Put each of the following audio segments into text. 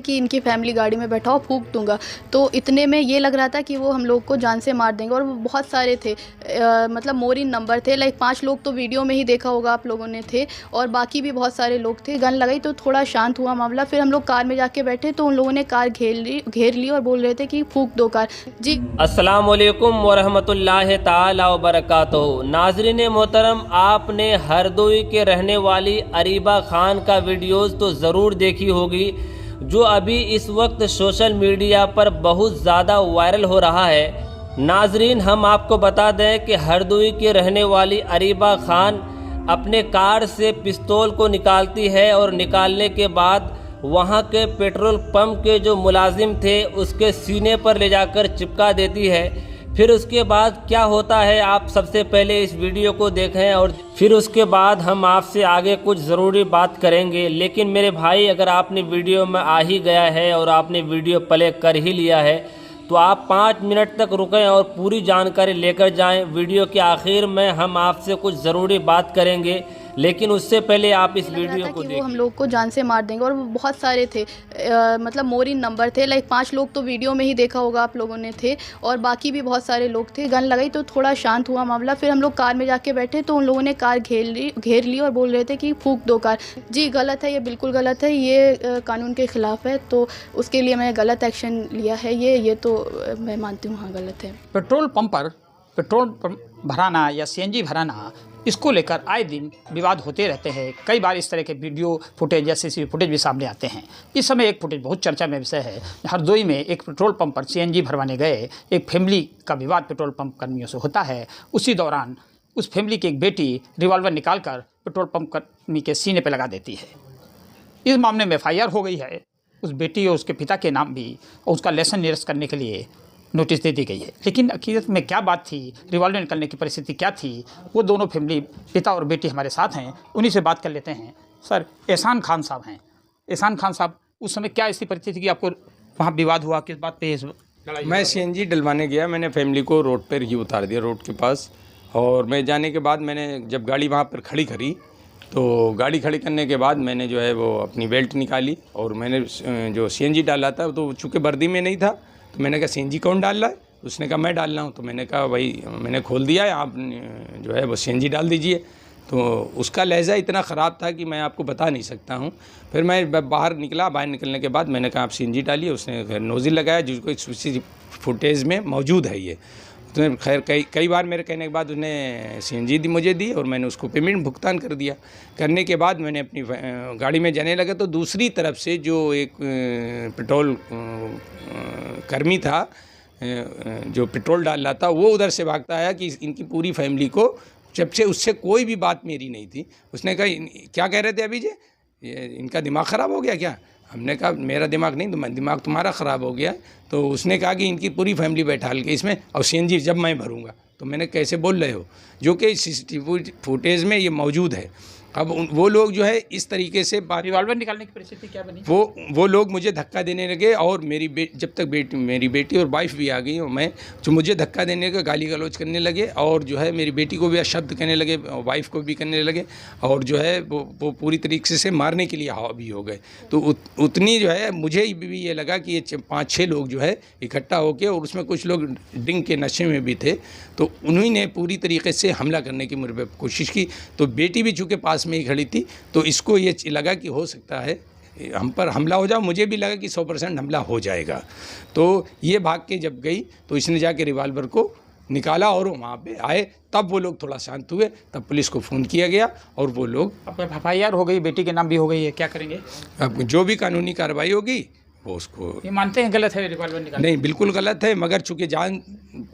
कि इनकी फैमिली गाड़ी में बैठाओ, फूंक दूंगा। तो इतने में ये लग रहा था कि वो हम लोग को जान से मार देंगे। और वो बहुत सारे थे, मतलब मोर इन नंबर थे, लाइक 5 लोग तो वीडियो में ही देखा होगा आप लोगों ने थे, और बाकी भी बहुत सारे लोग थे। गन लगाई तो थोड़ा शांत हुआ मामला। फिर हम लोग कार में जाके बैठे तो उन लोगों ने कार घेर ली और बोल रहे थे कि फूंक दो कार। जी अस्सलाम वालेकुम वरहमतुल्लाहि ताला व बरकातुहू। नाज़रीन मोहतरम, आपने हरदोई के रहने वाली अरीबा खान का वीडियोज़ तो ज़रूर देखी होगी, जो अभी इस वक्त सोशल मीडिया पर बहुत ज़्यादा वायरल हो रहा है। नाज़रीन, हम आपको बता दें कि हरदोई के रहने वाली अरीबा खान अपने कार से पिस्तौल को निकालती है और निकालने के बाद वहां के पेट्रोल पंप के जो मुलाजिम थे उसके सीने पर ले जाकर चिपका देती है। फिर उसके बाद क्या होता है, आप सबसे पहले इस वीडियो को देखें और फिर उसके बाद हम आपसे आगे कुछ ज़रूरी बात करेंगे। लेकिन मेरे भाई, अगर आपने वीडियो में आ ही गया है और आपने वीडियो प्ले कर ही लिया है तो आप 5 मिनट तक रुकें और पूरी जानकारी लेकर जाएं। वीडियो के आखिर में हम आपसे कुछ ज़रूरी बात करेंगे, लेकिन उससे पहले आप इस वीडियो को देखिए। वो हम लोग को जान से मार देंगे। और वो बहुत सारे थे, मतलब मोर इन नंबर थे, लाइक 5 लोग तो वीडियो में ही देखा होगा आप लोगों ने थे, और बाकी भी बहुत सारे लोग थे। गन लगाई तो थोड़ा शांत हुआ मामला। फिर हम लोग कार में जाके बैठे तो उन लोगों ने कार घेर ली और बोल रहे थे कि फूंक दो कार। जी गलत है, ये बिल्कुल गलत है, ये कानून के ख़िलाफ़ है। तो उसके लिए मैंने गलत एक्शन लिया है। ये तो मैं मानती हूँ हाँ गलत है। पेट्रोल पंप पर पेट्रोल भराना या सीएनजी भराना, इसको लेकर आए दिन विवाद होते रहते हैं। कई बार इस तरह के वीडियो फुटेज या सीसीटीवी फुटेज भी सामने आते हैं। इस समय एक फुटेज बहुत चर्चा में विषय है। हरदोई में एक पेट्रोल पंप पर सीएनजी भरवाने गए एक फैमिली का विवाद पेट्रोल पंप कर्मियों से होता है। उसी दौरान उस फैमिली की एक बेटी रिवॉल्वर निकालकर पेट्रोल पंप कर्मी के सीने पर लगा देती है। इस मामले में FIR हो गई है। उस बेटी और उसके पिता के नाम भी, और उसका लेसन निरस्त करने के लिए नोटिस दे दी गई है। लेकिन हकीकत में क्या बात थी, रिवॉल्वर निकलने की परिस्थिति क्या थी, वो दोनों फैमिली, पिता और बेटी हमारे साथ हैं, उन्हीं से बात कर लेते हैं। सर, एहसान खान साहब हैं। एहसान खान साहब, उस समय क्या ऐसी परिस्थिति की आपको वहाँ विवाद हुआ, किस बात पे लड़ाई? मैं सीएनजी डलवाने गया, मैंने फैमिली को रोड पर ही उतार दिया, रोड के पास। और मैं जाने के बाद मैंने जब गाड़ी वहाँ पर खड़ी करी तो गाड़ी खड़ी करने के बाद मैंने जो है वो अपनी बेल्ट निकाली और मैंने जो सीएनजी डाला था तो चूँकि वर्दी में नहीं था, तो मैंने कहा सीएनजी कौन डाल रहा है? उसने कहा मैं डाल रहा हूँ। तो मैंने कहा भाई मैंने खोल दिया है, आप जो है वो सीएनजी डाल दीजिए। तो उसका लहजा इतना ख़राब था कि मैं आपको बता नहीं सकता हूँ। फिर मैं बाहर निकला, बाहर निकलने के बाद मैंने कहा आप सीएनजी डालिए। उसने नोज़ल लगाया, जिसको एक फुटेज में मौजूद है ये। तो खैर कई बार मेरे कहने के बाद उसने सीएनजी मुझे दी और मैंने उसको पेमेंट भुगतान कर दिया। करने के बाद मैंने अपनी गाड़ी में जाने लगा तो दूसरी तरफ से जो एक पेट्रोल कर्मी था जो पेट्रोल डाल रहा था, वो उधर से भागता आया कि इनकी पूरी फैमिली को, जब से उससे कोई भी बात मेरी नहीं थी। उसने कहा क्या कह रहे थे अभी जी, इनका दिमाग ख़राब हो गया क्या? हमने कहा मेरा दिमाग नहीं, दिमाग तुम्हारा ख़राब हो गया। तो उसने कहा कि इनकी पूरी फैमिली बैठाल के इसमें, और सीएनजी जब मैं भरूंगा। तो मैंने कैसे बोल रहे हो, जो कि सीसीटीवी फुटेज में ये मौजूद है। अब वो लोग जो है इस तरीके से रिवॉल्वर निकालने की परिस्थिति क्या बनी? वो लोग मुझे धक्का देने लगे और जब तक मेरी बेटी और वाइफ भी आ गई और मैं, जो मुझे धक्का देने का गाली गलौज करने लगे और जो है मेरी बेटी को भी शब्द कहने लगे, वाइफ को भी करने लगे, और जो है वो पूरी तरीके से मारने के लिए हावी हो गए। तो उतनी जो है मुझे भी ये लगा कि ये 5-6 लोग जो है इकट्ठा होकर, और उसमें कुछ लोग ड्रिंक के नशे में भी थे, तो उन्हीं ने पूरी तरीके से हमला करने की मुझे कोशिश की। तो बेटी भी चूँकि पास में ही खड़ी थी, तो इसको ये लगा कि हो सकता है हम पर हमला हो जाए। मुझे भी लगा कि 100% हमला हो जाएगा। तो ये भाग के जब गई तो इसने जाके रिवॉल्वर को निकाला और वहाँ पे आए, तब वो लोग थोड़ा शांत हुए। तब पुलिस को फ़ोन किया गया और वो लोग, अब FIR हो गई, बेटी के नाम भी हो गई है, क्या करेंगे? अब जो भी कानूनी कार्रवाई होगी वो उसको। ये मानते हैं गलत है रिवॉल्वर निकालना? नहीं, बिल्कुल गलत है, मगर चूँकि जान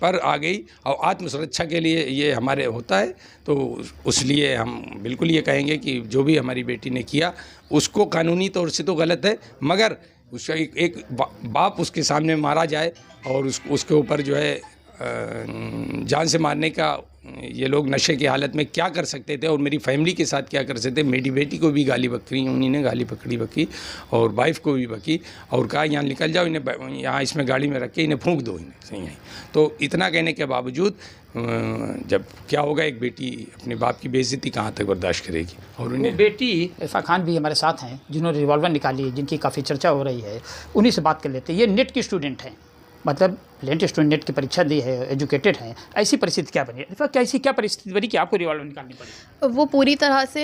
पर आ गई और आत्मसुरक्षा के लिए ये हमारे होता है, तो उसलिए हम बिल्कुल ये कहेंगे कि जो भी हमारी बेटी ने किया उसको कानूनी तौर से तो गलत है, मगर उसका एक बाप उसके सामने मारा जाए और उसके ऊपर जो है जान से मारने का ये लोग नशे की हालत में क्या कर सकते थे और मेरी फैमिली के साथ क्या कर सकते थे। मेरी बेटी को भी गाली बकरी, उन्हीं ने गाली पकड़ी बकी और वाइफ को भी बकी और कहा यहाँ निकल जाओ, इन्हें यहाँ इसमें गाड़ी में रख के इन्हें फूंक दो, इन्हें सही है। तो इतना कहने के बावजूद जब क्या होगा, एक बेटी अपने बाप की बेइज्जती कहाँ तक बर्दाश्त करेगी। और उन्हें बेटी इरफा खान भी हमारे साथ हैं जिन्होंने रिवॉल्वर निकाली, जिनकी काफ़ी चर्चा हो रही है, उन्हीं से बात कर लेते हैं। ये नेट की स्टूडेंट हैं, मतलब ब्रिलियंट स्टूडेंट, नेट की परीक्षा दी है, एजुकेटेड हैं, ऐसी परिस्थिति क्या बनी? क्या ऐसी क्या परिस्थिति बनी कि आपको रिवॉल्वर निकालनी पड़ी? वो पूरी तरह से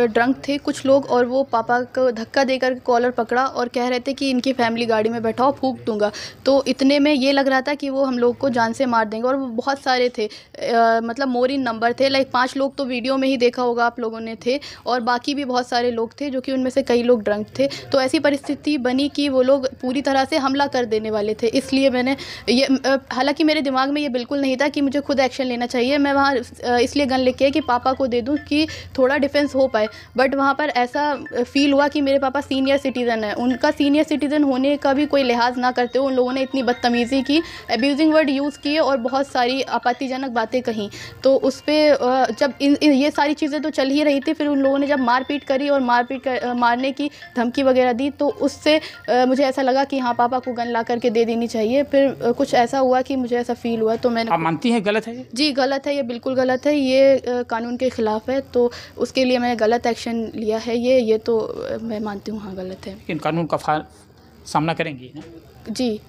ड्रंक थे कुछ लोग, और वो पापा को धक्का देकर कॉलर पकड़ा और कह रहे थे कि इनकी फैमिली गाड़ी में बैठाओ, फूंक दूंगा। तो इतने में ये लग रहा था कि वो हम लोग को जान से मार देंगे। और वो बहुत सारे थे, मतलब मोरिन नंबर थे, लाइक 5 लोग तो वीडियो में ही देखा होगा आप लोगों ने थे, और बाकी भी बहुत सारे लोग थे जो कि उनमें से कई लोग ड्रंक थे। तो ऐसी परिस्थिति बनी कि वो लोग पूरी तरह से हमला कर देने वाले थे। इसलिए मैंने ये, हालांकि मेरे दिमाग में ये बिल्कुल नहीं था कि मुझे खुद एक्शन लेना चाहिए, मैं वहाँ इसलिए गन लेके कि पापा को दे दूँ कि थोड़ा डिफेंस हो पाए। बट वहाँ पर ऐसा फील हुआ कि मेरे पापा सीनियर सिटीज़न है, उनका सीनियर सिटीज़न होने का भी कोई लिहाज ना करते हुए उन लोगों ने इतनी बदतमीज़ी की, एब्यूजिंग वर्ड यूज़ किए और बहुत सारी आपत्तिजनक बातें कहीं। तो उस पर जब ये सारी चीज़ें तो चल ही रही थी, फिर उन लोगों ने जब मारपीट करी और मारने की धमकी वगैरह दी, तो उससे मुझे ऐसा लगा कि हाँ, पापा को गन ला करके दे देनी चाहिए। फिर कुछ ऐसा हुआ कि मुझे ऐसा फील हुआ, तो मैंने। आप मानती हैं गलत है? जी गलत है, ये बिल्कुल गलत है, ये कानून के ख़िलाफ़ है, तो उसके लिए मैंने गलत एक्शन लिया है। ये तो मैं मानती हूँ हाँ गलत है। लेकिन कानून का सामना करेंगी ना? जी,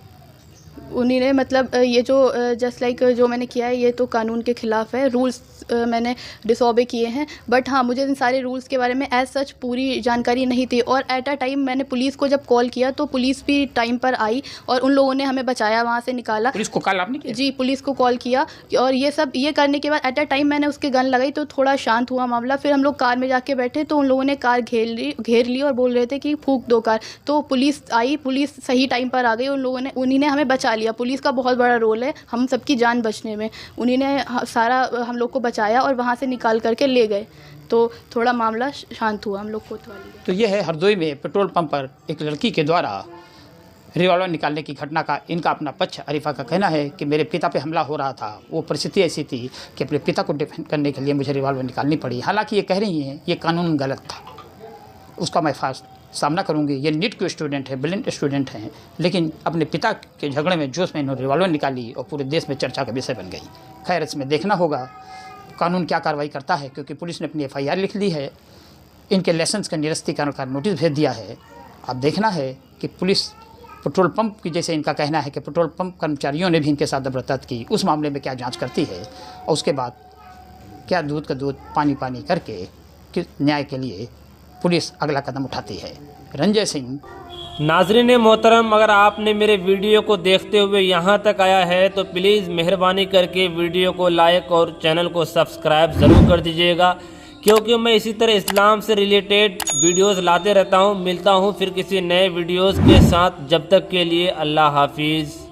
उन्हीं ने, मतलब ये जो जस्ट लाइक जो मैंने किया है ये तो कानून के ख़िलाफ़ है, रूल्स मैंने डिसऑबे किए हैं। बट हाँ, मुझे इन सारे रूल्स के बारे में एज सच पूरी जानकारी नहीं थी, और एट अ टाइम मैंने पुलिस को जब कॉल किया तो पुलिस भी टाइम पर आई और उन लोगों ने हमें बचाया, वहाँ से निकाला। पुलिस को कॉल आपने किया? जी, पुलिस को कॉल किया, और ये करने के बाद एट अ टाइम मैंने उसके गन लगाई तो थोड़ा शांत हुआ मामला। फिर हम लोग कार में जाके बैठे तो उन लोगों ने कार घेर ली और बोल रहे थे कि फूंक दो कार। तो पुलिस आई, पुलिस सही टाइम पर आ गई, उन्हीं ने हमें बचा लिया। पुलिस का बहुत बड़ा रोल है हम सबकी जान बचने में, उन्हीं ने सारा हम लोग को बचाया और वहाँ से निकाल करके ले गए। तो थोड़ा मामला शांत हुआ, हम लोग कोतवाली गए। तो ये है हरदोई में पेट्रोल पंप पर एक लड़की के द्वारा रिवॉल्वर निकालने की घटना का इनका अपना पक्ष। अरीफा का कहना है कि मेरे पिता पे हमला हो रहा था, वो परिस्थिति ऐसी थी कि अपने पिता को डिफेंड करने के लिए मुझे रिवॉल्वर निकालनी पड़ी। हालांकि ये कह रही हैं ये कानून गलत था, उसका मैं सामना करूंगी। ये नीट के स्टूडेंट है, ब्रिलियंट स्टूडेंट हैं, लेकिन अपने पिता के झगड़े में जोश में इन्होंने रिवॉल्वर निकाली और पूरे देश में चर्चा का विषय बन गई। खैर, इसमें देखना होगा कानून क्या कार्रवाई करता है, क्योंकि पुलिस ने अपनी FIR लिख ली है, इनके लाइसेंस का निरस्तीकरण का नोटिस भेज दिया है। अब देखना है कि पुलिस पेट्रोल पंप की, जैसे इनका कहना है कि पेट्रोल पंप कर्मचारियों ने भी इनके साथ दबरदत की, उस मामले में क्या जाँच करती है और उसके बाद क्या दूध का दूध पानी पानी करके कि न्याय के लिए पुलिस अगला कदम उठाती है। रंजय सिंह। नाज़रीन मोहतरम, अगर आपने मेरे वीडियो को देखते हुए यहाँ तक आया है तो प्लीज़ मेहरबानी करके वीडियो को लाइक और चैनल को सब्सक्राइब ज़रूर कर दीजिएगा, क्योंकि मैं इसी तरह इस्लाम से रिलेटेड वीडियोस लाते रहता हूँ। मिलता हूँ फिर किसी नए वीडियोस के साथ, जब तक के लिए अल्लाह हाफिज़।